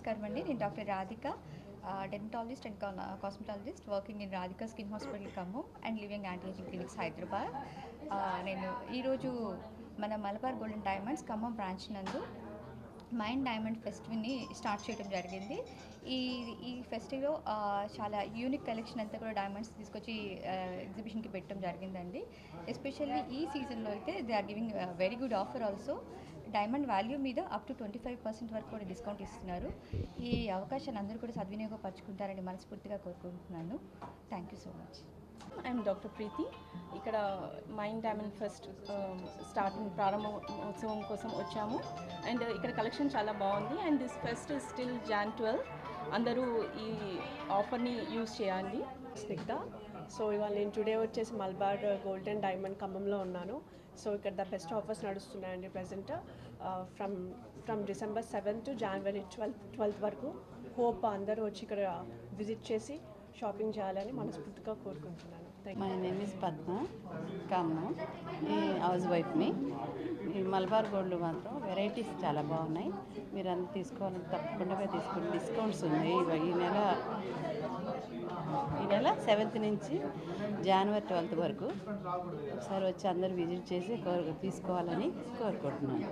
నమస్కారం అండి. నేను doctor Radhika, dermatologist and cosmetologist working in Radhika skin hospital Khammam and living anti ageing clinics Hyderabad. నేను ఈరోజు మన Malabar golden diamonds Khammam branch నందు మైండ్ డైమండ్ ఫెస్టివల్ని స్టార్ట్ చేయడం జరిగింది. ఈ ఫెస్టివల్ చాలా యూనిక్ కలెక్షన్ అంతా కూడా డైమండ్స్ తీసుకొచ్చి ఎగ్జిబిషన్కి పెట్టడం జరిగిందండి. ఎస్పెషల్లీ ఈ సీజన్లో అయితే they are giving very good offer also. Diamond value మీద అప్ టు 25% వరకు కూడా డిస్కౌంట్ ఇస్తున్నారు. ఈ అవకాశాన్ని అందరూ కూడా సద్వినియోగపరచుకుంటారని మనస్ఫూర్తిగా కోరుకుంటున్నాను. Thank you so much. I'm doctor Preethi. ఇక్కడ మైండ్ డైమండ్ ఫెస్ట్ ప్రారంభోత్సవం కోసం వచ్చాము. అండ్ ఇక్కడ కలెక్షన్ చాలా బాగుంది. And this pest is still Jan 12. అందరూ ఈ ఆఫర్ని యూజ్ చేయాలి. స్నిగ్ధ. సో ఇవాళ నేను టుడే వచ్చేసి మల్బార్ గోల్డెన్ డైమండ్ ఖమ్మంలో ఉన్నాను. సో ఇక్కడ ద బెస్ట్ ఆఫర్స్ నడుస్తున్నాయండి present from December 7th to January 12th వరకు. హోప్ అందరూ వచ్చి ఇక్కడ విజిట్ చేసి షాపింగ్ చేయాలని మనస్ఫూర్తిగా కోరుకుంటున్నాను. My name is Padma Khammam. ఈ హౌస్ వైఫ్ని. ఈ మలబార్ గోల్డ్ మాత్రం వెరైటీస్ చాలా బాగున్నాయి. మీరు అంతా తీసుకోవాలని తప్పకుండా తీసుకోండి. డిస్కౌంట్స్ ఉన్నాయి. ఈ నెల 7th నుంచి January 12th వరకు ఒకసారి వచ్చి అందరూ విజిట్ చేసి తీసుకోవాలని కోరుకుంటున్నాను.